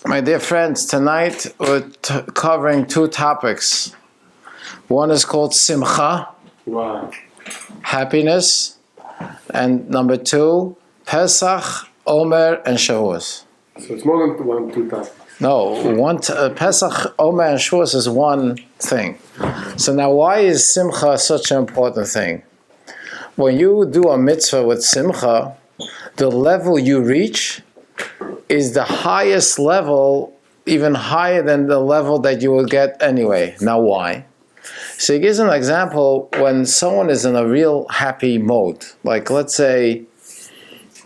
My dear friends, tonight we're covering two topics. One is called Simcha, happiness, and number two, Pesach, Omer, and Shavuos. So it's more than two topics. No, Pesach, Omer, and Shavuos is one thing. So now why is Simcha such an important thing? When you do a mitzvah with Simcha, the level you reach is the highest level, even higher than the level that you will get anyway. Now why? So he gives an example when someone is in a real happy mode. Like let's say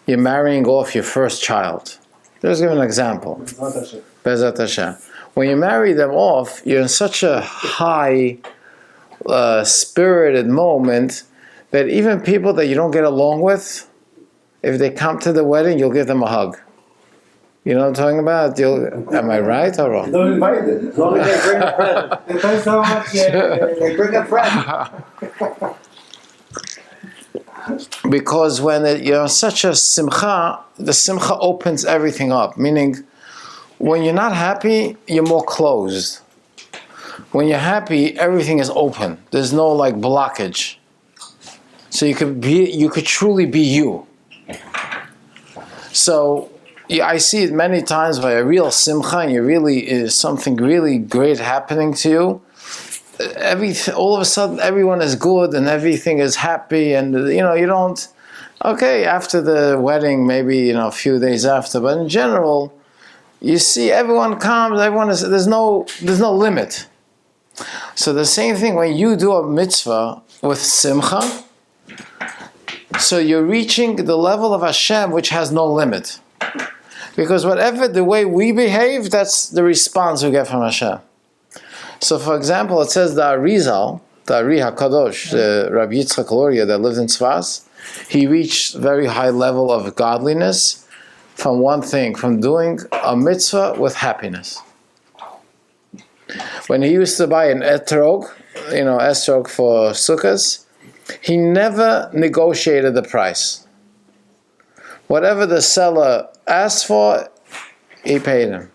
you're marrying off your first child. Let's give an example. Bezat Hashem. When you marry them off, you're in such a high spirited moment that even people that you don't get along with, if they come to the wedding, you'll give them a hug. You know what I'm talking about? Am I right or wrong? Don't invite them. As long as they bring a friend. Depends how much they bring a friend. Because when you're such a simcha, the simcha opens everything up. Meaning, when you're not happy, you're more closed. When you're happy, everything is open. There's no like blockage. So you could truly be you. So I see it many times by a real simcha, and you really is something really great happening to you. All of a sudden, everyone is good and everything is happy, and you don't. Okay, after the wedding, maybe a few days after, but in general, you see everyone comes. Everyone is there's no limit. So the same thing when you do a mitzvah with simcha. So you're reaching the level of Hashem which has no limit. Because whatever the way we behave, that's the response we get from Hashem. So for example, it says the Arizal, the Ari HaKadosh, Rabbi Yitzchak Luria that lived in Tzfas, he reached very high level of godliness from one thing, from doing a mitzvah with happiness. When he used to buy an etrog, etrog for sukkahs, he never negotiated the price. Whatever the seller asked for, he paid him.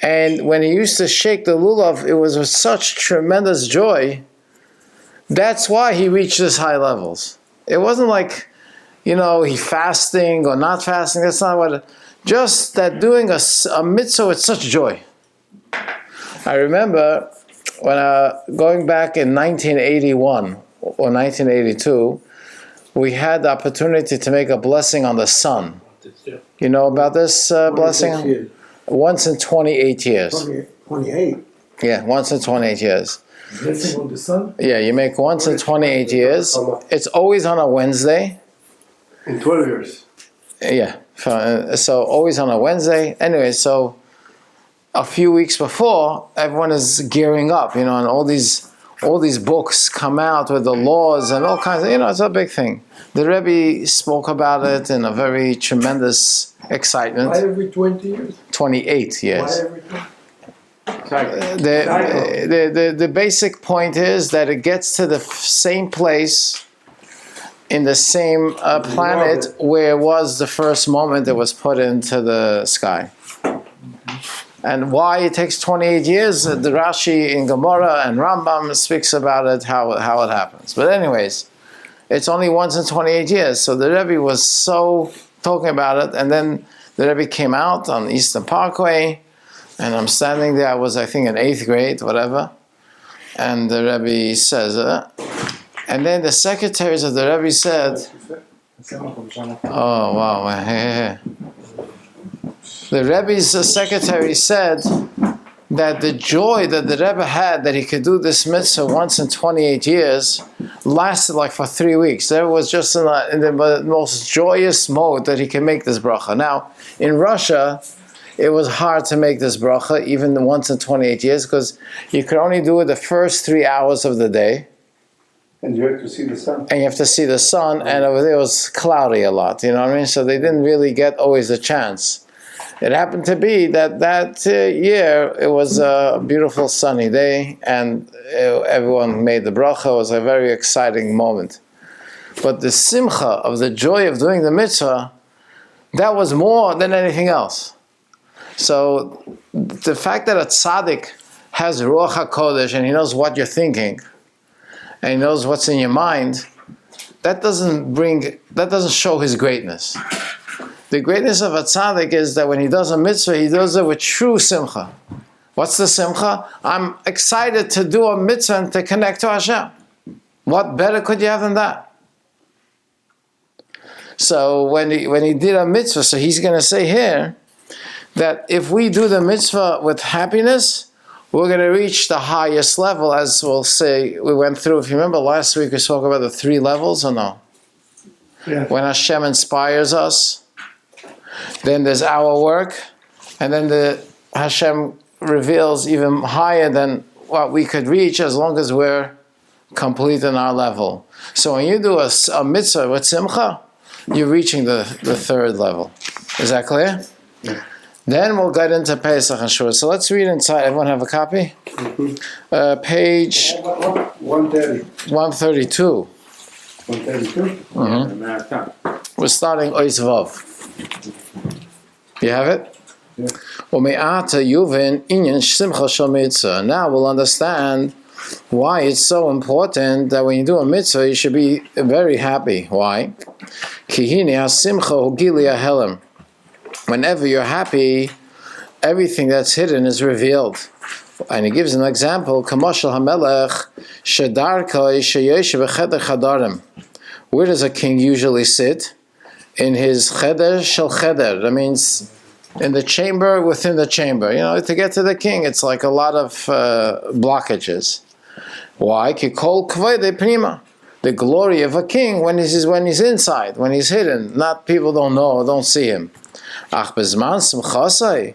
And when he used to shake the lulav, it was with such tremendous joy. That's why he reached this high levels. It wasn't like, he fasting or not fasting. That's not what. Just that doing a mitzvah with such joy. I remember when going back in 1981 or 1982, we had the opportunity to make a blessing on the sun. You know about this blessing? Once in 28 years. 28? Yeah, once in 28 years. Blessing on the sun? Yeah, you make once in 28 years. It's always on a Wednesday. In 12 years. Yeah, so always on a Wednesday. Anyway, so a few weeks before, everyone is gearing up, and all these books come out with the laws and all kinds of, it's a big thing. The Rebbe spoke about it in a very tremendous excitement. Why every 20 years? 28 years. Why every 20? The basic point is that it gets to the same place in the same planet where it was the first moment it was put into the sky. And why it takes 28 years, the Rashi in Gemara and Rambam speaks about it, how it happens. But anyways, it's only once in 28 years. So the Rebbe was so talking about it, and then the Rebbe came out on Eastern Parkway, and I'm standing there, I was, I think, in 8th grade, whatever, and the Rebbe says, and then the secretaries of the Rebbe said, oh, wow, hey. The Rebbe's secretary said that the joy that the Rebbe had that he could do this mitzvah once in 28 years lasted like for 3 weeks. There was just in the most joyous mode that he could make this bracha. Now, in Russia, it was hard to make this bracha even once in 28 years because you could only do it the first 3 hours of the day. And you have to see the sun. And you have to see the sun, and over there it was cloudy a lot, you know what I mean? So they didn't really get always a chance. It happened to be that year it was a beautiful sunny day, and everyone made the bracha. It was a very exciting moment. But the simcha of the joy of doing the mitzvah That was more than anything else. So the fact that a tzaddik has Ruach HaKodesh and he knows what you're thinking and he knows what's in your mind, that doesn't show his greatness. The greatness of a tzaddik is that when he does a mitzvah, he does it with true simcha. What's the simcha? I'm excited to do a mitzvah and to connect to Hashem. What better could you have than that? So when he did a mitzvah, so he's going to say here that if we do the mitzvah with happiness, we're going to reach the highest level, as we'll say, we went through. If you remember last week, we spoke about the 3 levels, or no? Yeah. When Hashem inspires us, then there's our work, and then the Hashem reveals even higher than what we could reach as long as we're complete in our level. So when you do a mitzvah with simcha, you're reaching the 3rd level. Is that clear? Yeah. Then we'll get into Pesach and Shavuot. So let's read inside. Everyone have a copy? Mm-hmm. Page 130. 132. 132? We're starting Ois Vav. You have it? Yeah. Now we'll understand why it's so important that when you do a mitzvah, you should be very happy. Why? Whenever you're happy, everything that's hidden is revealed. And he gives an example. Where does a king usually sit? In his cheder shel cheder. That means in the chamber within the chamber. You know, to get to the king, it's like a lot of blockages. Why? Kikol kvede prima. The glory of a king when he's inside, when he's hidden. Not people don't know, don't see him. Ach bezman simchasai.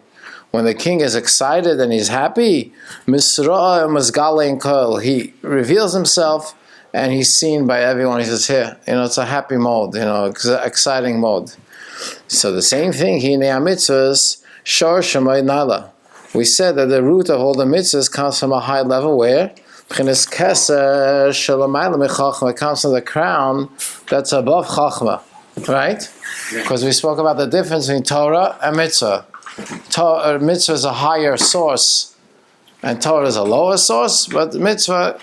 When the king is excited and he's happy, misra mazgalein kol. He reveals himself and he's seen by everyone. He says, here, it's a happy mode, exciting mode. So the same thing, hinei mitzvahs, shor shemay nala. We said that the root of all the mitzvahs comes from a high level where? It comes from the crown that's above chachma, right? Because we spoke about the difference between Torah and mitzvah. Mitzvah is a higher source, and Torah is a lower source, but mitzvah,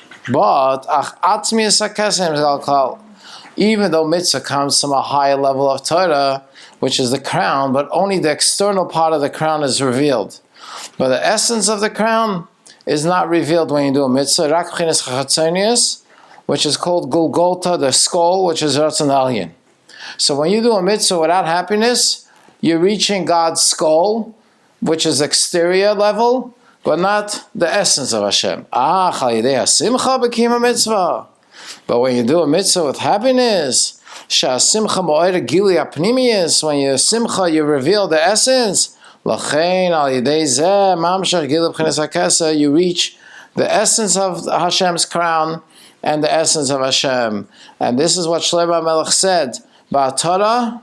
even though mitzvah comes from a higher level of Torah, which is the crown, but only the external part of the crown is revealed. But the essence of the crown is not revealed when you do a mitzvah. Which is called Golgotha, the skull, which is Ratzon Elyon. So when you do a mitzvah without happiness, you're reaching God's skull, which is exterior level, but not the essence of Hashem. But when you do a mitzvah with happiness, when you simcha, you reveal the essence. You reach the essence of Hashem's crown and the essence of Hashem. And this is what Shlomo Melech said. Ba'Torah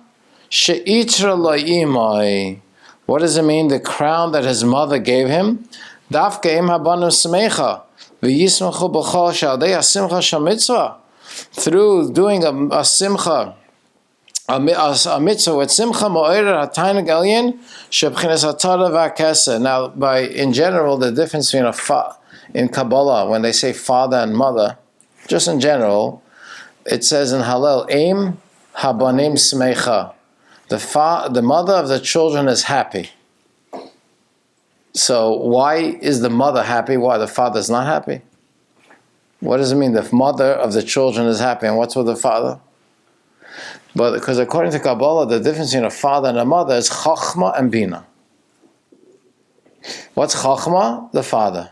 she'itra lo imoi. What does it mean? The crown that his mother gave him. Dafke im habanim smecha v'yismachu b'chol she'aldei hasimcha shemitzvah. Through doing a simcha, a mitzvah with simcha mo'erer hataynig elyon sheb'chinas haTorah v'hakesed. Now, in general, the difference between in Kabbalah, when they say father and mother, just in general, it says in Hallel, Eim habanim smecha. The mother of the children is happy. So why is the mother happy? Why the father is not happy? What does it mean? The mother of the children is happy, and what's with the father? But because according to Kabbalah, the difference between a father and a mother is chachma and bina. What's chachma? The father.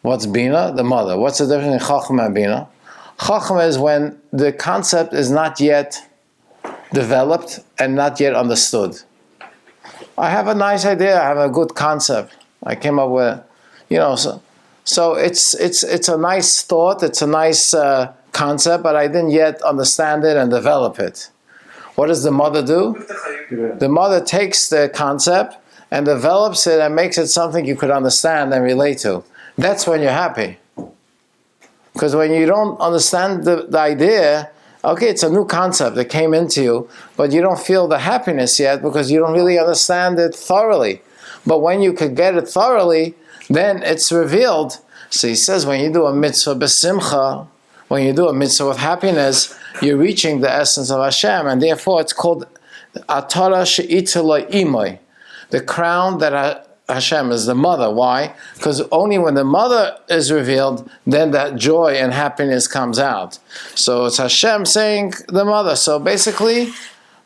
What's bina? The mother. What's the difference between chachma and bina? Chachma is when the concept is not yet developed and not yet understood. I have a nice idea. I have a good concept. I came up with, so it's a nice thought. It's a nice concept, but I didn't yet understand it and develop it. What does the mother do? The mother takes the concept and develops it and makes it something you could understand and relate to. That's when you're happy. Because when you don't understand the idea Okay, it's a new concept that came into you, but you don't feel the happiness yet because you don't really understand it thoroughly. But when you could get it thoroughly, then it's revealed. So he says, when you do a mitzvah b'simcha, when you do a mitzvah with happiness, you're reaching the essence of Hashem, and therefore it's called Atara she'itla imoy, the crown that Hashem is the mother. Why? Because only when the mother is revealed, then that joy and happiness comes out. So it's Hashem saying the mother. So basically,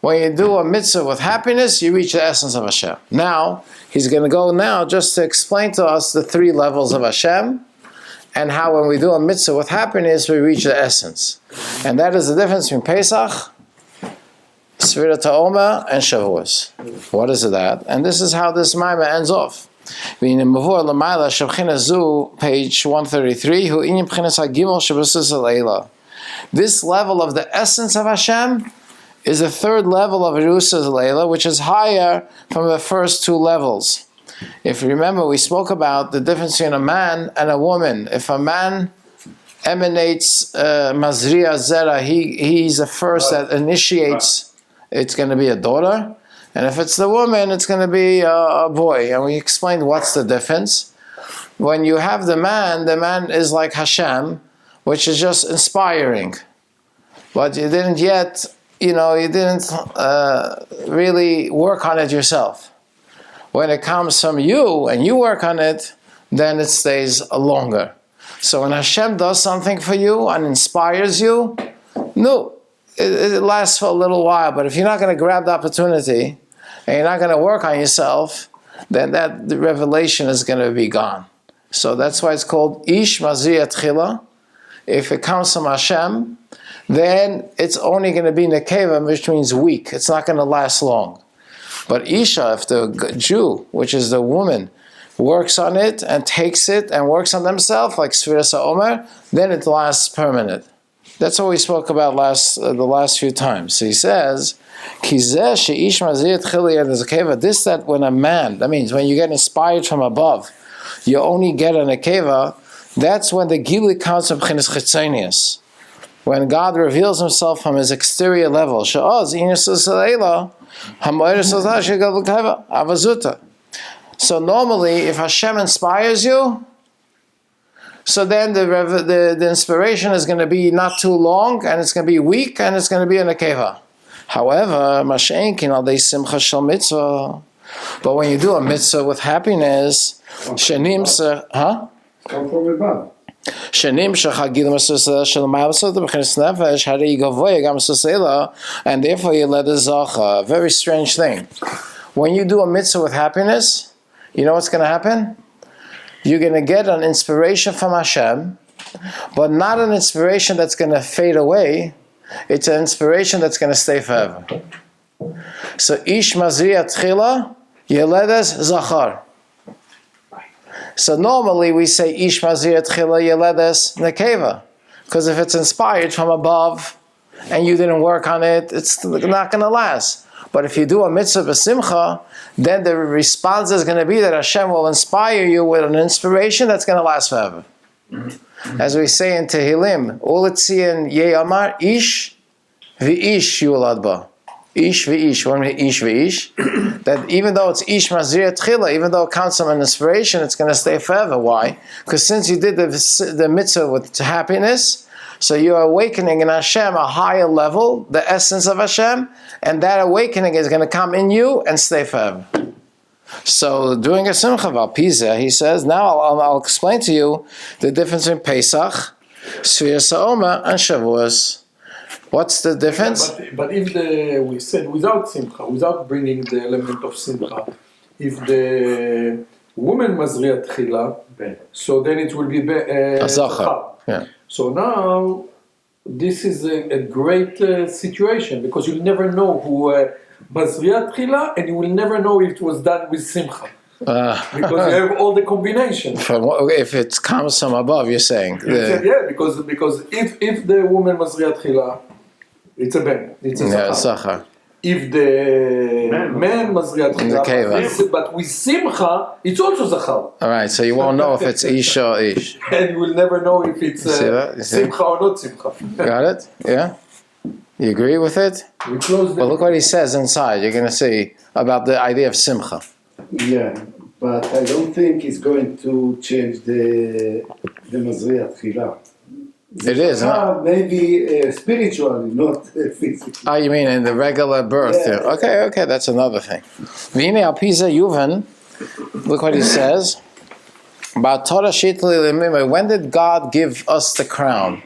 when you do a mitzvah with happiness, you reach the essence of Hashem. Now, he's going to go now just to explain to us the 3 levels of Hashem, and how when we do a mitzvah with happiness, we reach the essence. And that is the difference between Pesach, Sfirat HaOmer, and Shavuos. What is that? And this is how this Maimah ends off. Page 133. This level of the essence of Hashem is the 3rd level of Yerusas Leila, which is higher from the first 2 levels. If you remember, we spoke about the difference between a man and a woman. If a man emanates Mazriya Zera, he's the first that initiates, it's going to be a daughter. And if it's the woman, it's going to be a boy. And we explained what's the difference. When you have the man is like Hashem, which is just inspiring. But you didn't yet, you didn't really work on it yourself. When it comes from you and you work on it, then it stays longer. So when Hashem does something for you and inspires you, no, it lasts for a little while. But if you're not going to grab the opportunity and you're not going to work on yourself, then the revelation is going to be gone. So that's why it's called Ish Mazriya Tchila. If it comes from Hashem, then it's only going to be Nekeva, which means weak. It's not going to last long. But Isha, if the Jew, which is the woman, works on it and takes it and works on themselves, like Sfiras HaOmer, then it lasts permanent. That's what we spoke about the last few times. So he says, this that when a man, that means when you get inspired from above, you only get an Akeva, that's when the Gili counts of B'chinas Chitzonius. When God reveals himself from his exterior level. So normally, if Hashem inspires you, so then the inspiration is going to be not too long, and it's going to be weak, and it's going to be an akeva. However, but when you do a mitzvah with happiness, Come from above. and therefore you let the zacha. Very strange thing. When you do a mitzvah with happiness, you know what's going to happen? You're going to get an inspiration from Hashem, but not an inspiration that's going to fade away. It's an inspiration that's going to stay forever. So ish mazriya tchila yeledes zachar. So normally we say ish mazriya tchila yeledes nekeva, because if it's inspired from above and you didn't work on it, it's not going to last. But if you do a mitzvah b'simcha, then the response is going to be that Hashem will inspire you with an inspiration that's going to last forever. As we say in Tehillim, Uletzion Ye'amar Ish v'ish yulad ba. Ish v'ish. What do you mean Ish v'ish? That even though it's Ish Mazriya Tchila, even though it counts as an inspiration, it's going to stay forever. Why? Because since you did the mitzvah with happiness, so you're awakening in Hashem a higher level, the essence of Hashem, and that awakening is going to come in you and stay forever. So during a Simcha Valpiza, he says, now I'll explain to you the difference in Pesach, Sfiras HaOmer, and Shavuos. What's the difference? But if we said without Simcha, without bringing the element of Simcha, if the woman Mazriya Tchila, so then it will be Zachar. Yeah. So now, this is a great situation, because you'll never know who Mazriya Tchila, and you will never know if it was done with Simcha. Because you have all the combinations. If it comes from above, you're saying. Yeah, because if the woman Mazriya Tchila, it's a ben, it's a Zachar. If the man Mazriya Tchila, but with Simcha, it's also Zachar. Alright, so you won't know if it's Ish or Ish. And you will never know if it's Simcha or not Simcha. Got it? Yeah? You agree with it? We close the Well, look what he says inside. You're going to see about the idea of simcha. Yeah, but I don't think it's going to change the Mazriat Tchilah. It is, huh? Maybe spiritually, not physically. Oh, you mean in the regular birth? Yeah. Okay, that's another thing. V'hine al pi zeh yuvan, look what he says. Ba'Torah shitli lemimah. When did God give us the crown?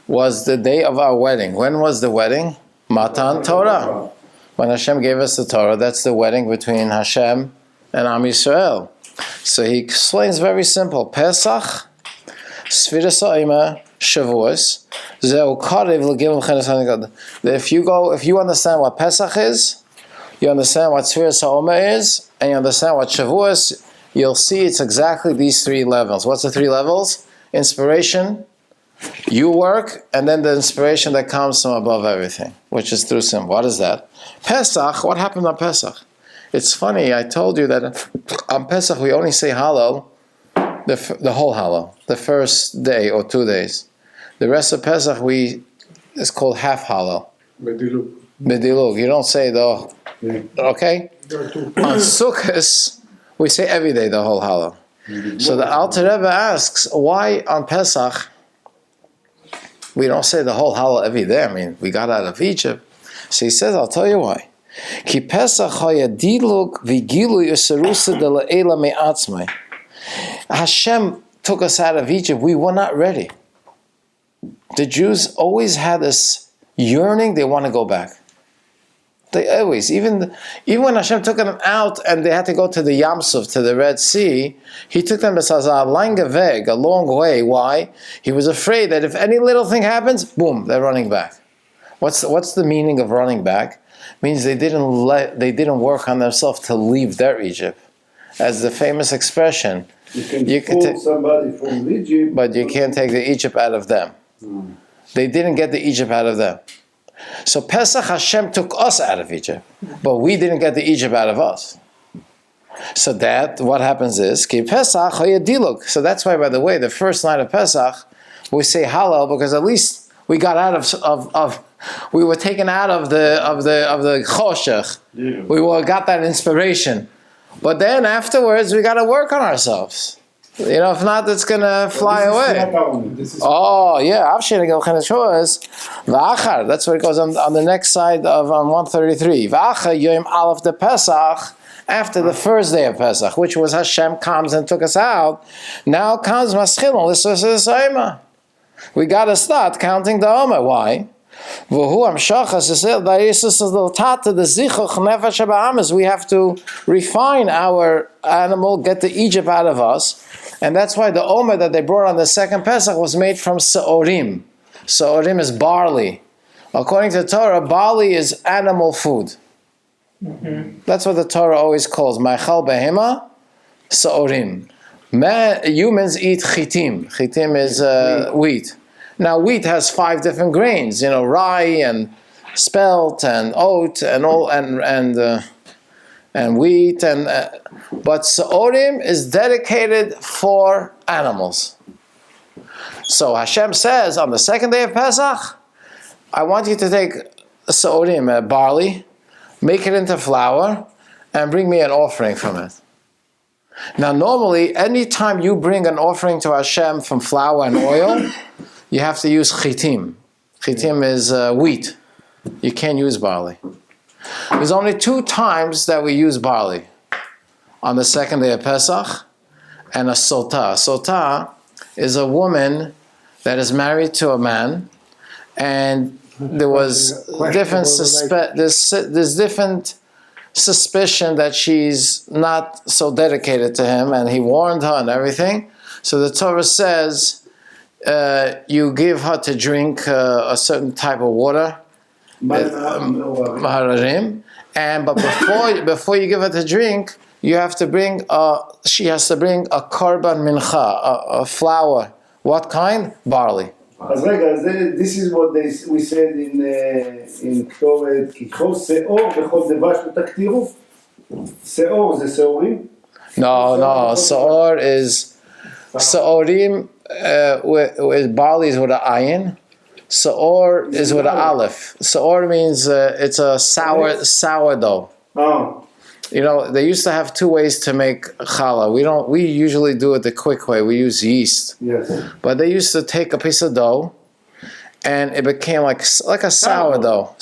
Was the day of our wedding. When was the wedding? Matan Torah. When Hashem gave us the Torah, that's the wedding between Hashem and Am Yisrael. So he explains very simple. Pesach, Sfiras Ha'ima, Shavuos, Zeu Karev L'Gimel Chenes HaNegad. If you understand what Pesach is, you understand what Sfiras Ha'ima is, and you understand what Shavuos, you'll see it's exactly these three levels. What's the three levels? Inspiration, you work, and then the inspiration that comes from above everything, which is through Sim. What is that? Pesach, what happened on Pesach? It's funny, I told you that on Pesach we only say Hallel, the whole Hallel, the first day or 2 days. The rest of Pesach it's called half Hallel. Bedilug. You don't say the, okay? On Sukkot, we say every day the whole Hallel. So the Alter Rebbe asks, why on Pesach we don't say the whole Hallel every day? I mean, we got out of Egypt. So he says, I'll tell you why. Ki Pesach hayadiluk v'gilu yisarusa de la'ela me'atzmai. Hashem took us out of Egypt. We were not ready. The Jews always had this yearning. They want to go back. They always, even when Hashem took them out and they had to go to the Yam Suf, to the Red Sea, He took them a long way. Why? He was afraid that if any little thing happens, boom, they're running back. What's the meaning of running back? It means they didn't work on themselves to leave their Egypt. As the famous expression, you can pull somebody from Egypt, but you can't take the Egypt out of them. They didn't get the Egypt out of them. So Pesach, Hashem took us out of Egypt, but we didn't get the Egypt out of us. So that, what happens is, Ki Pesach hayadiluk. So that's why, by the way, the first night of Pesach, we say Hallel, because at least we got out of we were taken out of the choshech. Yeah. We got that inspiration. But then afterwards, we got to work on ourselves. You know, if not, it's going to fly away. Oh, yeah. That's what it goes on the next side of 133. The Pesach, after the first day of Pesach, which was Hashem comes and took us out, now comes Maschilon. We got to start counting the Omer. Why? We have to refine our animal, get the Egypt out of us. And that's why the Omer that they brought on the second Pesach was made from Seorim. Seorim is barley. According to the Torah, barley is animal food. That's what the Torah always calls Ma'achal behema, Seorim. Humans eat chitim. Chitim is wheat. Now wheat has 5 different grains, rye and spelt and oat and all and wheat but Seorim is dedicated for animals. So Hashem says on the second day of Pesach, I want you to take Seorim, barley, make it into flour, and bring me an offering from it. Now normally, anytime you bring an offering to Hashem from flour and oil, you have to use chitim. Chitim is wheat. You can't use barley. There's only 2 times that we use barley. On the second day of Pesach, and a sotah. Sotah is a woman that is married to a man, and there was there's different suspicion that she's not so dedicated to him, and he warned her and everything. So the Torah says, you give her to drink a certain type of water, Mahararim, but before you give her to drink, you have to bring she has to bring a korban mincha, a flour. What kind? Barley. This is what we said in Ktoret, ככל שאור וכל דבש ותקטירו. שאור זה שאורים? No, Seor is Seorim with barley is with an ayin. Saor is with an aleph. Saor means it's a sourdough. Oh. You know, they used to have two ways to make challah. We usually do it the quick way. We use yeast. Yes. But they used to take a piece of dough, and it became like a sourdough.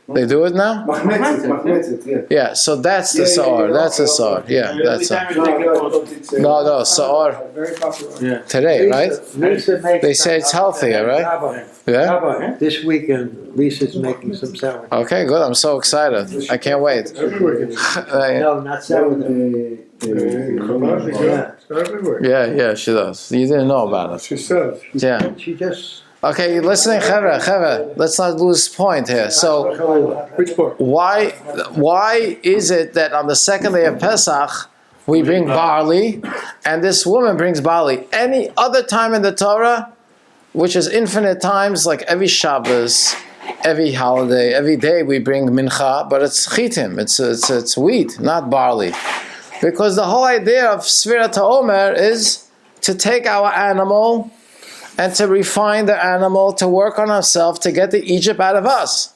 They do it now? Machmetzet, yeah. Yeah, so that's the saor. That's the saor. Yeah, that's it. No, saor. Very popular. Yeah. Today, right? Lisa makes They say it's healthier, right? Yeah? This weekend, Lisa's making some sourdough. Okay, good. I'm so excited. I can't wait. No, not sourdough. Yeah, she does. You didn't know about it. She says. Yeah. She just. Okay, you're listening, Chevra, let's not lose point here. So, Which part? why is it that on the second day of Pesach, we bring barley, and this woman brings barley? Any other time in the Torah, which is infinite times, like every Shabbos, every holiday, every day we bring mincha, but it's chitim, it's wheat, not barley. Because the whole idea of Sfirat HaOmer is to take our animal and to refine the animal, to work on ourselves, to get the Egypt out of us.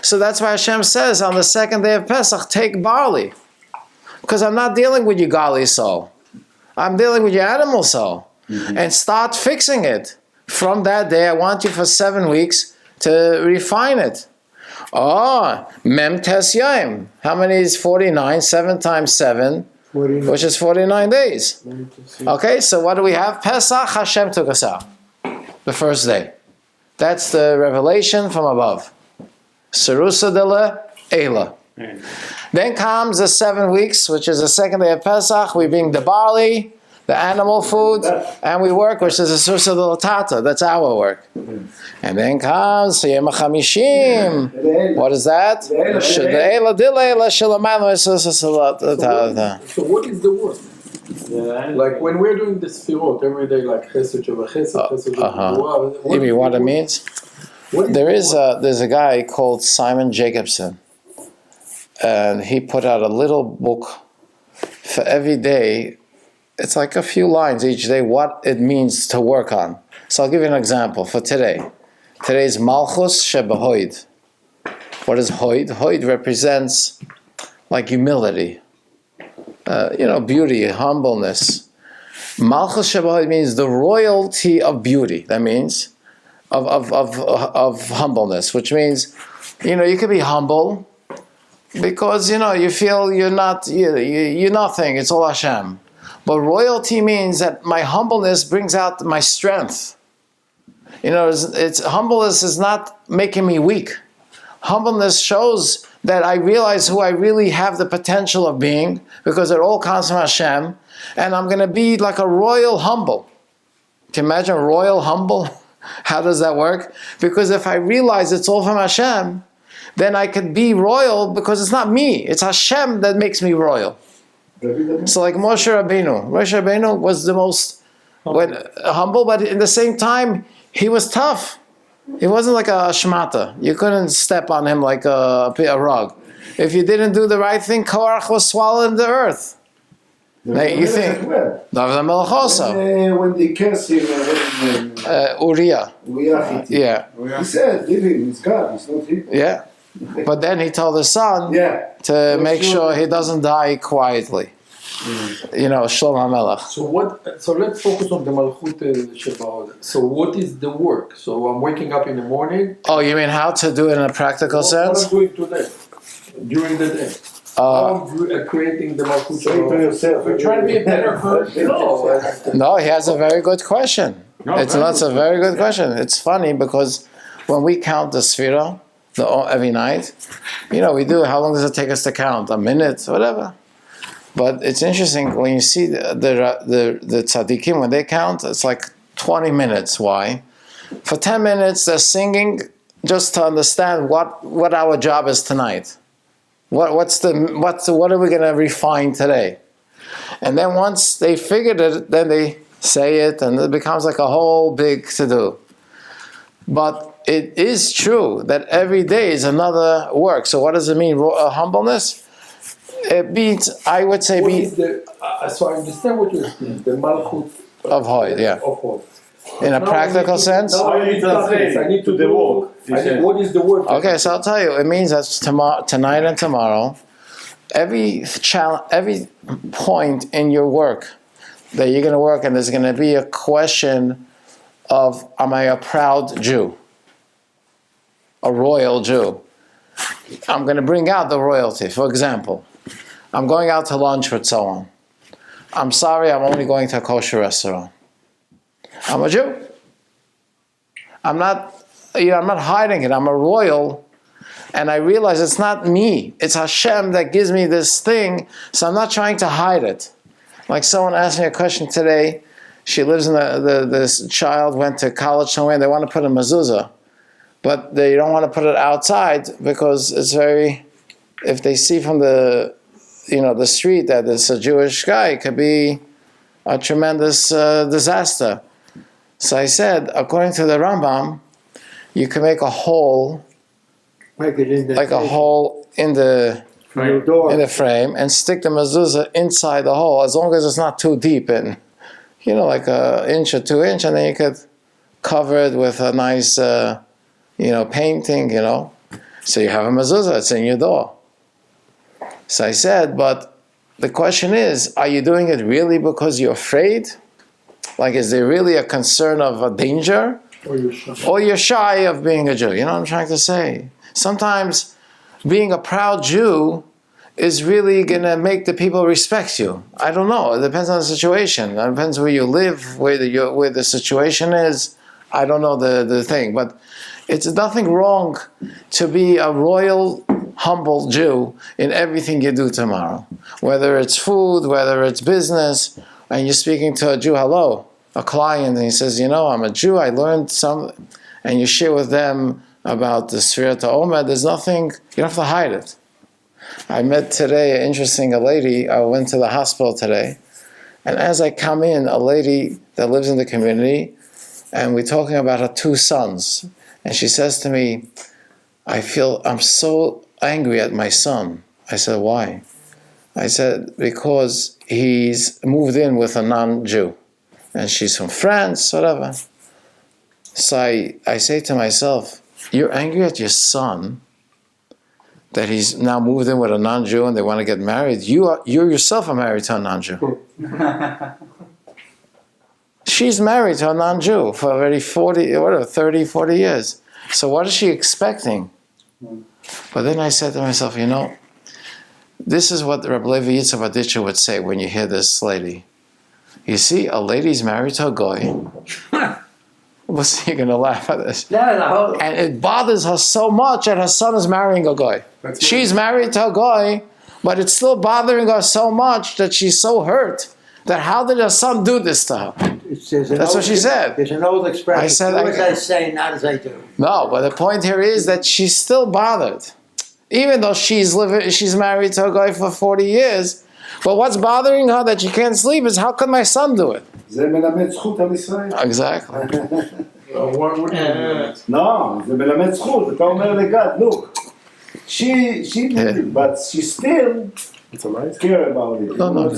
So that's why Hashem says on the second day of Pesach, take barley. Because I'm not dealing with your godly soul. I'm dealing with your animal soul. Mm-hmm. And start fixing it. From that day, I want you for 7 weeks to refine it. Oh, Mem Tes Yom. How many is 49? 7 times 7. 49. Which is 49 days. Okay, so what do we have? Pesach, Hashem took us out. The first day. That's the revelation from above. Serusa Dele Eila. Then comes the 7 weeks, which is the second day of Pesach. We bring the barley, the animal food, and we work, which is the Serusa Dele Tata. That's our work. And then comes Yom HaChamishim. What is that? So what is the word? Like when we're doing the Sfirot every day, like Chesed Sheva Chesed, Chesed Sheva. You mean what it means? There's a guy called Simon Jacobson, and he put out a little book for every day. It's like a few lines each day, what it means to work on. So I'll give you an example for today. Today's Malchus Shebahoid. What is Hoid? Hoid represents like humility, beauty, humbleness. Malchus Shebahoid means the royalty of beauty. That means of humbleness, which means, you can be humble because, you feel you're nothing. It's all Hashem. But royalty means that my humbleness brings out my strength. Humbleness is not making me weak. Humbleness shows that I realize who I really have the potential of being, because it all comes from Hashem, and I'm going to be like a royal humble. Can you imagine royal humble? How does that work? Because if I realize it's all from Hashem, then I could be royal because it's not me. It's Hashem that makes me royal. So like Moshe Rabbeinu was the most humble, but in the same time, he was tough. He wasn't like a shmata. You couldn't step on him like a rug. If you didn't do the right thing, Korach was swallowed in the earth. Now, you think David HaMelech also. When they curse him, Uriah. Yeah. He said, leave him, it's God, it's not him. Yeah. But then he told his son to make sure he doesn't die quietly. Shlomo HaMelech. So let's focus on the Malchut Shebaod. So what is the work? So I'm waking up in the morning. Oh, you mean how to do it in a practical sense? What I'm doing today, during the day. I'm creating the Malchut Shebaod. We're trying to be a better person. No, he has a very good question. That's a very good question. It's funny because when we count the Sfira every night, we do, how long does it take us to count? A minute, whatever. But it's interesting when you see the tzaddikim, when they count, it's like 20 minutes. Why? For 10 minutes, they're singing just to understand what our job is tonight. What are we going to refine today? And then once they figured it, then they say it, and it becomes like a whole big to-do. But it is true that every day is another work. So what does it mean, humbleness? It means, I would say, so I understand what you're saying, the Malchut of Hoid, yeah. Of Hoid. in a practical sense? No, I need to I need to do work. what is the word? Okay, so I'll tell you. It means that tonight and tomorrow, every point in your work that you're going to work, and there's going to be a question of, am I a proud Jew? A royal Jew? I'm going to bring out the royalty. For example, I'm going out to lunch with someone. I'm sorry, I'm only going to a kosher restaurant. I'm a Jew. I'm not hiding it. I'm a royal, and I realize it's not me. It's Hashem that gives me this thing, so I'm not trying to hide it. Like someone asked me a question today. She lives in this child went to college somewhere, and they want to put a mezuzah, but they don't want to put it outside because it's very, if they see from the street that it's a Jewish guy, it could be a tremendous disaster. So I said, according to the Rambam, you can make a hole, like a hole in the frame, and stick the mezuzah inside the hole, as long as it's not too deep in, like an inch or 2 inch, and then you could cover it with a nice, painting, So you have a mezuzah, it's in your door. So I said, but the question is, are you doing it really because you're afraid? Like, is there really a concern of a danger? Or you're shy of being a Jew? You know what I'm trying to say? Sometimes being a proud Jew is really going to make the people respect you. I don't know. It depends on the situation. It depends where you live, where the situation is. I don't know the thing. But it's nothing wrong to be a royal, humble Jew in everything you do tomorrow. Whether it's food, whether it's business, and you're speaking to a Jew, hello, a client, and he says, I'm a Jew, I learned some, and you share with them about the Sfirata Omer, there's nothing, you don't have to hide it. I met today, a lady, I went to the hospital today, and as I come in, a lady that lives in the community, and we're talking about her 2 sons, and she says to me, I'm so angry at my son. I said, why? I said, because he's moved in with a non-Jew, and she's from France, whatever. So I say to myself, you're angry at your son that he's now moved in with a non-Jew and they want to get married. You yourself are married to a non-Jew. She's married to a non-Jew for already 30, 40 years. So what is she expecting? But then I said to myself, this is what Rabbi Levi Yitzchak Baditcher would say when you hear this lady. You see, a lady's married to a goy. What's you going to laugh at this? No. And it bothers her so much that her son is marrying a goy. She's married to a goy, but it's still bothering her so much that she's so hurt that how did her son do this to her? That's what she said. There's an old expression. I said, do as I say, not as I do. No, but the point here is that she's still bothered. Even though she's married to a guy for 40 years, but what's bothering her that she can't sleep is, how could my son do it? Exactly. No, זה מלמד זכות. אתה אומר לגד, look, she did, but she still care about it. No.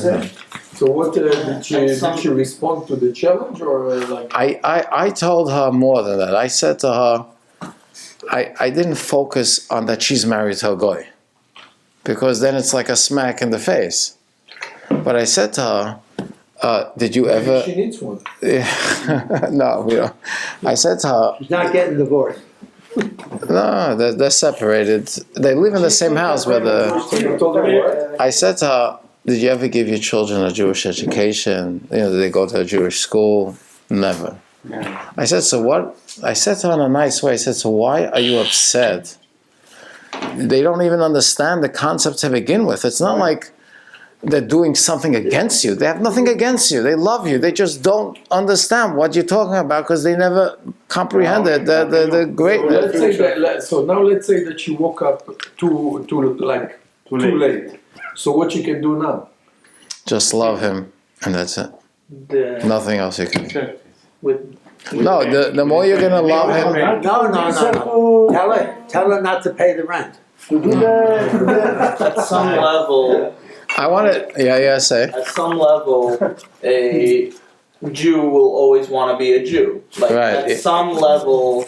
So what did she respond to the challenge, or like? I told her more than that. I said to her, I didn't focus on that she's married to a goy, because then it's like a smack in the face. But I said to her, did you ever? She needs one. No, we don't. I said to her, She's not getting divorced. No, they're separated. They live in the same house, but I said to her, did you ever give your children a Jewish education? Did they go to a Jewish school? Never. Yeah. I said, so what? I said to her in a nice way, I said, so why are you upset? They don't even understand the concept to begin with. It's not like they're doing something against you. They have nothing against you. They love you. They just don't understand what you're talking about because they never comprehended the greatness. So now let's say that she woke up too late. So what you can do now? Just love him, and that's it. Nothing else you can do. No, the more you're gonna love him. No. Tell her not to pay the rent. At some level. I want it. Yeah. Say. At some level, Jew will always want to be a Jew. Like Right. at some level,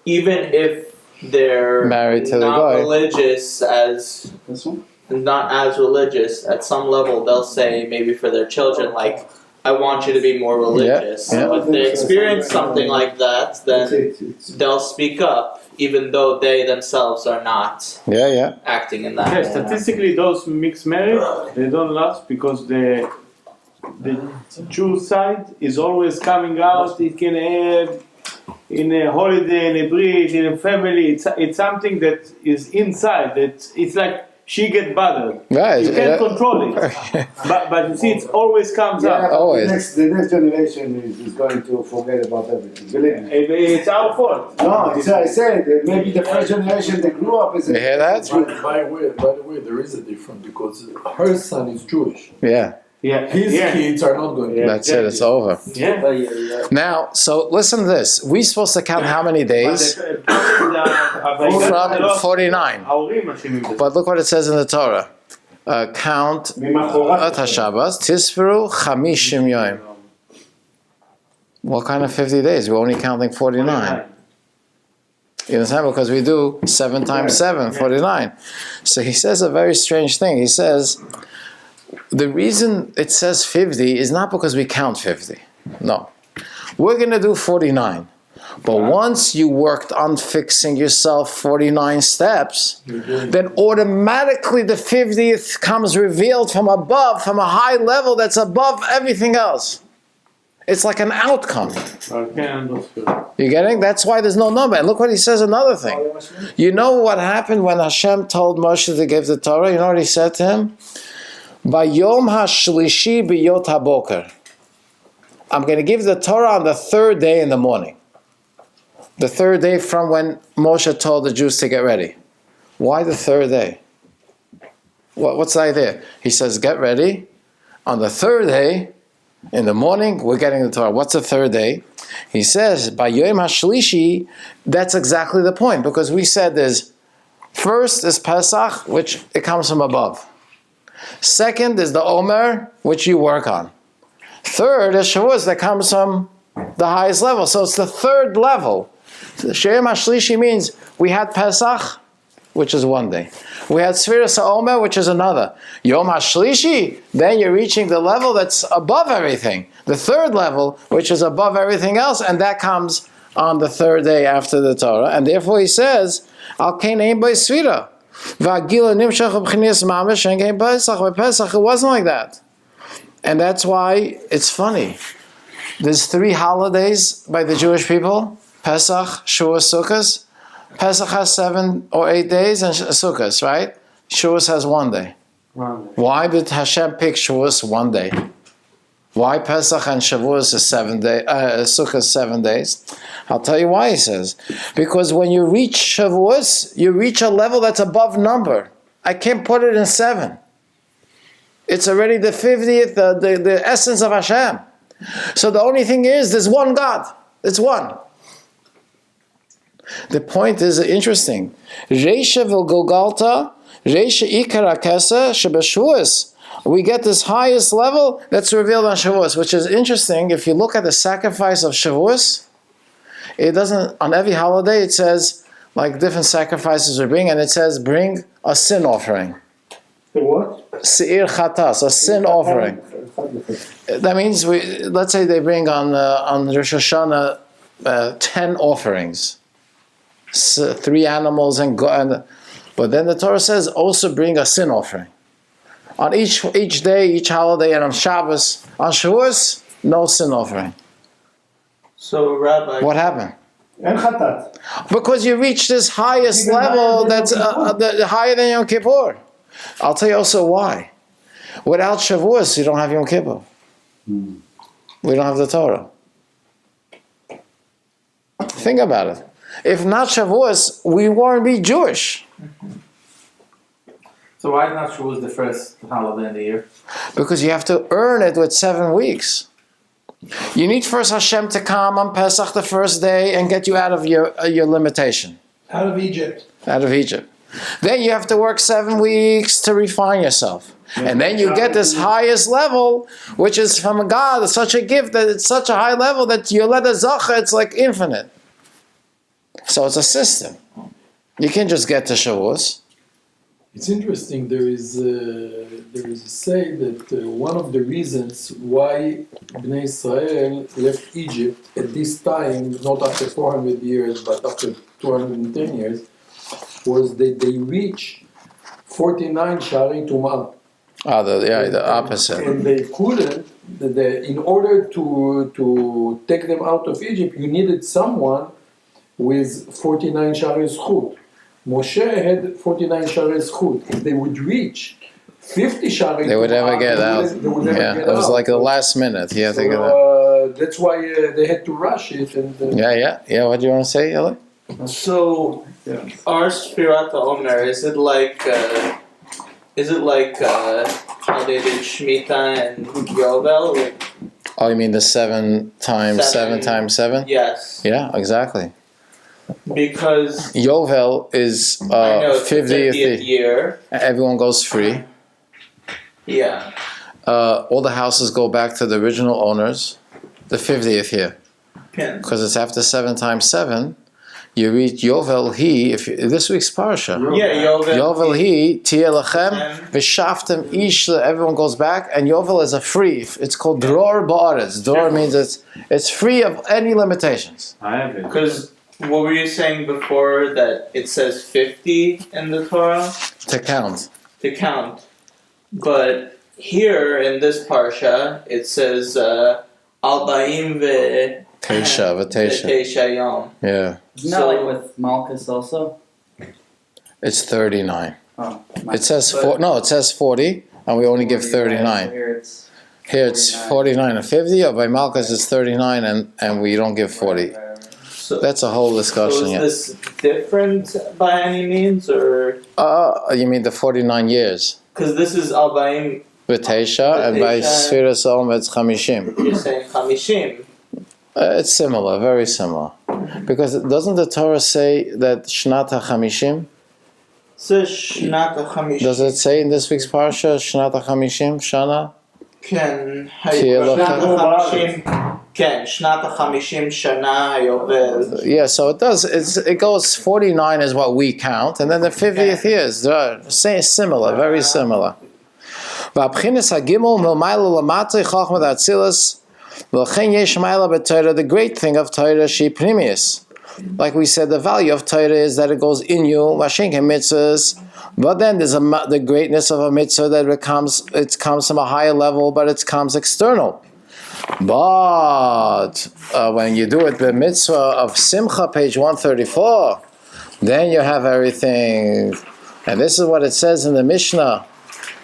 even if they're Married to the not guy. religious as This one? not as religious, at some level they'll say maybe for their children, like, I want you to be more religious. Yeah. So if they experience something like that, then they'll speak up, even though they themselves are not Yeah. acting in that Yeah, manner. statistically, those mixed marriage they don't last because the Jew side is always coming out. It can have in a holiday, in a brit, in a family. It's something that is inside. That it's like she get bothered. Right. You can't control it, but you see, it always comes Yeah, up. but Always. the next generation is going to forget about everything. Believe me. It's our fault. No, I said that maybe the first generation they grew up as You hear that? By the way, there is a difference because her son is Jewish. Yeah. Yeah, His kids are not going to. That's it. It's over. Yeah. Now, so listen to this. We're supposed to count how many days? From 49. But look what it says in the Torah. Count at HaShabbos. Tisperu chamishim yoim. What kind of 50 days? We're only counting 49. You understand? Because we do 7 times 7, 49. So he says a very strange thing. He says, the reason it says 50 is not because we count 50. No. We're going to do 49. But once you worked on fixing yourself 49 steps, then automatically the 50th comes revealed from above, from a high level that's above everything else. It's like an outcome. You getting? That's why there's no number. And look what he says, another thing. You know what happened when Hashem told Moshe to give the Torah? You know what he said to him? Bayom hashlishi biyot haboker. I'm going to give the Torah on the 3rd day in the morning. The 3rd day from when Moshe told the Jews to get ready. Why the 3rd day? What's the idea? He says, get ready. On the 3rd day, in the morning, we're getting the Torah. What's the 3rd day? He says, by Yom HaShlishi, that's exactly the point. Because we said first is Pesach, which it comes from above. Second is the Omer, which you work on. Third is Shavuos, that comes from the highest level. So it's the 3rd level. Yom HaShlishi means we had Pesach, which is 1 day. We had Sfiras HaOmer, which is another. Yom HaShlishi, then you're reaching the level that's above everything. The 3rd level, which is above everything else, and that comes on the 3rd day after the Torah. And therefore he says, Al Kain Ein Bo Sfira. V'Agila Nimshach B'Chinias Mamash and Kain Pesach. But Pesach, it wasn't like that. And that's why it's funny. There's 3 holidays by the Jewish people. Pesach, Shavuos, Sukkot. Pesach has 7 or 8 days, and Sukkot, right? Shavuos has 1 day. Why did Hashem pick Shavuos 1 day? Why Pesach and Shavuos is 7 days, Sukkot 7 days? I'll tell you why, he says. Because when you reach Shavuos, you reach a level that's above number. I can't put it in 7. It's already the 50th, the essence of Hashem. So the only thing is, there's one God. It's one. The point is interesting. Reisha v'Golgalta, Reisha Ikar HaKesa Shebeshuos. We get this highest level that's revealed on Shavuos, which is interesting. If you look at the sacrifice of Shavuos, it doesn't, on every holiday it says, like different sacrifices we bring, and it says, bring a sin offering. What? Se'ir Chatas, a sin offering. That means, let's say they bring on Rosh Hashanah 10 offerings. 3 animals, but then the Torah says, also bring a sin offering. On each day, each holiday, and on Shabbos, on Shavuos, no sin offering. So, Rabbi, What happened? And Chatat. Because you reach this highest Even level higher than that's Yom Kippur. higher than Yom Kippur. I'll tell you also why. Without Shavuos, you don't have Yom Kippur. We don't have the Torah. Think about it. If not Shavuos, we won't be Jewish. So why not Shavuos the first holiday in the year? Because you have to earn it with 7 weeks. You need first Hashem to come on Pesach the first day and get you out of your limitation. Out of Egypt. Out of Egypt. Then you have to work 7 weeks to refine yourself. And then you get this highest level, which is from a God. It's such a gift that it's such a high level that you let a zacha, it's like infinite. So it's a system. You can't just get to Shavuos. It's interesting. There is a say that one of the reasons why Bnei Israel left Egypt at this time, not after 400 years, but after 210 years, was that they reached 49 Shari Tumah. The opposite. And they couldn't. In order to take them out of Egypt, you needed someone with 49 Shari Zchut. Moshe had 49 Shari Zchut. If they would reach 50 Shari, They would never get out. They would never get It was out. like the last minute. He had to get out. That's why they had to rush it. And Yeah. What do you want to say, Eli? So, our Sfirat Omer, is it like how they did Shemitah and Yovel? Like, Oh, you mean the 7 times 7 times 7? yes, Yeah, exactly. because Yovel is I know it's the 50th. 50th year. Everyone goes free. Yeah. All the houses go back to the original owners. The 50th year, Okay. because it's after 7 times 7. You read Yovel He. This week's parsha. Yeah, Yovel. Yovel He Tieh Lachem V'Shaftem Ish. Everyone goes back, and Yovel is a free. It's called Dror Ba'aretz. Dror means it's free of any limitations. I have it. Because what were you saying before that it says 50 in the Torah To count. to count, but here in this parsha it says Albaim Teisha v'Teisha. Yom. Yeah, Isn't that like with Malchus also? it's 39. Oh, It says it says 40, and we only give 39. Here it's 49 and 50. Or by Malchus it's 39, and we don't give 40. So, That's a whole discussion. so is this different by any means, or You mean the 49 years? because this is Albaim, V'Teisha, and by Sfiras Omer it's Chamishim. you're saying Chamishim. It's similar, very similar. Because doesn't the Torah say that Shnat HaChamishim? Says Shnat HaChamishim. Does it say in this week's parsha Shnat HaChamishim, Shana? Ken Tieh Shnat HaChamishim. Ken Shnat HaChamishim Shana Yovel. Yeah, so it does. It goes 49 is what we count, and then the 50th years. They're similar, very similar. V'abchinas hagimel milmaila lamatei chachma d'atzilas. The great thing of Torah, she primius. Like we said, the value of Torah is that it goes in you, mitzvahs. But then there's the greatness of a mitzvah that it comes from a higher level, but it comes external. But when you do it, the mitzvah of Simcha, page 134, then you have everything. And this is what it says in the Mishnah.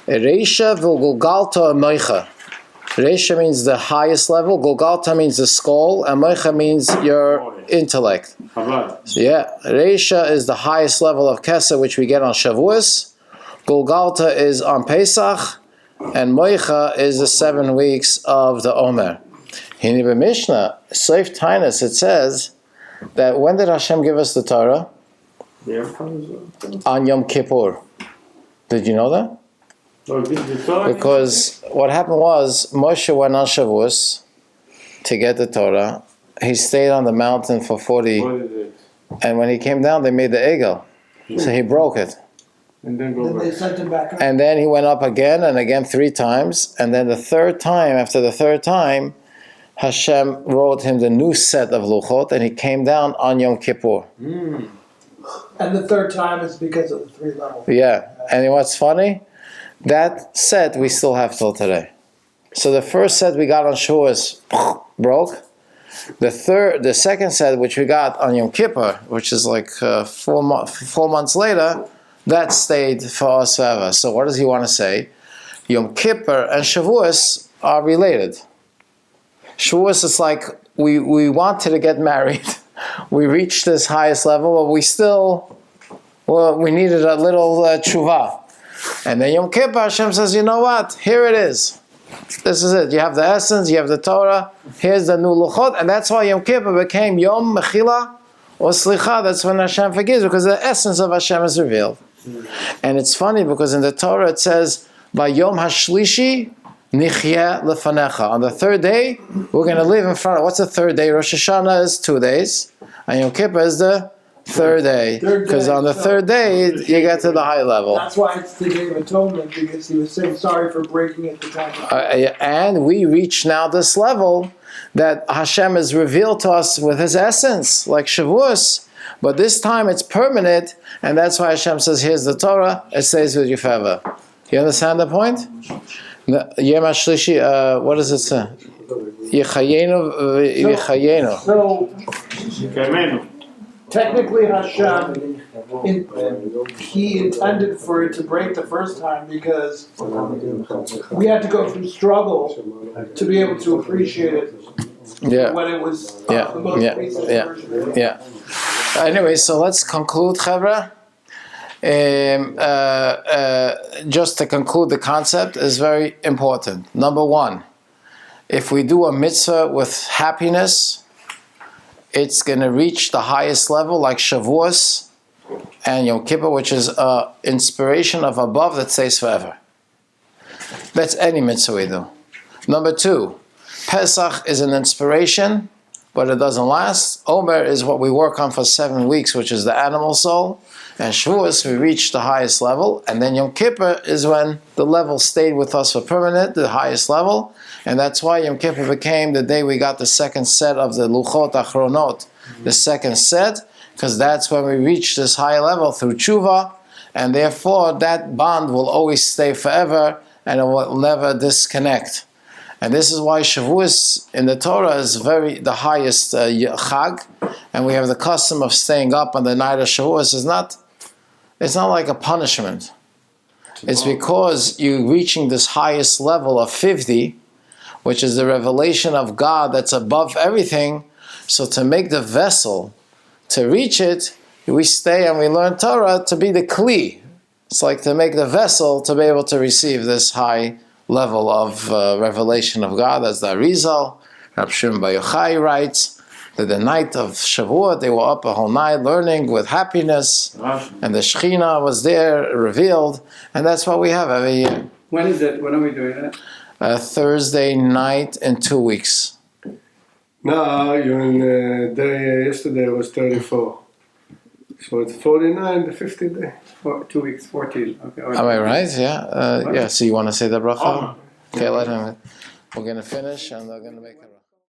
Reisha v'gulgalta moicha. Reisha means the highest level, Golgalta means the skull, and Moicha means your intellect. Yeah, Reisha is the highest level of Kesser, which we get on Shavuos. Golgalta is on Pesach, and Moicha is the 7 weeks of the Omer. In the Mishnah, Seif Tainus, it says that when did Hashem give us the Torah? On Yom Kippur. Did you know that? Because what happened was Moshe went on Shavuos to get the Torah. He stayed on the mountain for 40, and when he came down, they made the egel, so he broke it. And then they sent him back up. And then he went up again and again 3 times, and then the third time, after the third time, Hashem wrote him the new set of luchot, and he came down on Yom Kippur. And the third time is because of the 3 levels. Yeah, and what's funny? That set we still have till today. So the first set we got on Shavuos broke. The second set which we got on Yom Kippur, which is like 4 months later, that stayed for us forever. So what does he want to say? Yom Kippur and Shavuos are related. Shavuos is like we wanted to get married. We reached this highest level, but we needed a little tshuva. And then Yom Kippur, Hashem says, you know what? Here it is. This is it. You have the essence, you have the Torah. Here's the new luchot. And that's why Yom Kippur became Yom Mechila or Slicha. That's when Hashem forgives, because the essence of Hashem is revealed. And it's funny because in the Torah it says, Bayom Hashlishi Nichye Lefanecha. On the third day, we're going to live in front of. What's the third day? Rosh Hashanah is 2 days, and Yom Kippur is the third day. Because on the third day, you get to the high level. That's why it's the Day of Atonement, because he was saying sorry for breaking at the time. And we reach now this level that Hashem is revealed to us with His essence, like Shavuos. But this time it's permanent, and that's why Hashem says, here's the Torah, it stays with you forever. You understand the point? Yom HaShlishi, what does it say? Yechayenu. So, technically Hashem, He intended for it to break the first time because we had to go through struggle to be able to appreciate it when it was the most recent version. Yeah. Anyway, so let's conclude, Chevra. Just to conclude, the concept is very important. Number one, if we do a mitzvah with happiness, it's going to reach the highest level, like Shavuos and Yom Kippur, which is an inspiration of above that stays forever. That's any mitzvah we do. Number two, Pesach is an inspiration, but it doesn't last. Omer is what we work on for 7 weeks, which is the animal soul. And Shavuos, we reach the highest level. And then Yom Kippur is when the level stayed with us for permanent, the highest level. And that's why Yom Kippur became the day we got the second set of the Luchot Achronot, the second set, because that's when we reach this high level through tshuva. And therefore, that bond will always stay forever and it will never disconnect. And this is why Shavuos in the Torah is the highest Chag, and we have the custom of staying up on the night of Shavuos. It's not like a punishment. It's because you're reaching this highest level of 50, which is the revelation of God that's above everything. So to make the vessel, to reach it, we stay and we learn Torah to be the Kli. It's like to make the vessel to be able to receive this high level of revelation of God. As the Arizal, Rabbi Shimon Bar Yochai writes, that the night of Shavuot, they were up a whole night learning with happiness, and the Shekhinah was there, revealed, and that's what we have every year. When is it? When are we doing it? Thursday night in 2 weeks. No, you're in yesterday was 34. So it's 49, the 50th day. 2 weeks, 14. Okay. Am I right? Yeah. Yeah. So you want to say the bracha? Okay, let him. We're going to finish, and they're going to make a.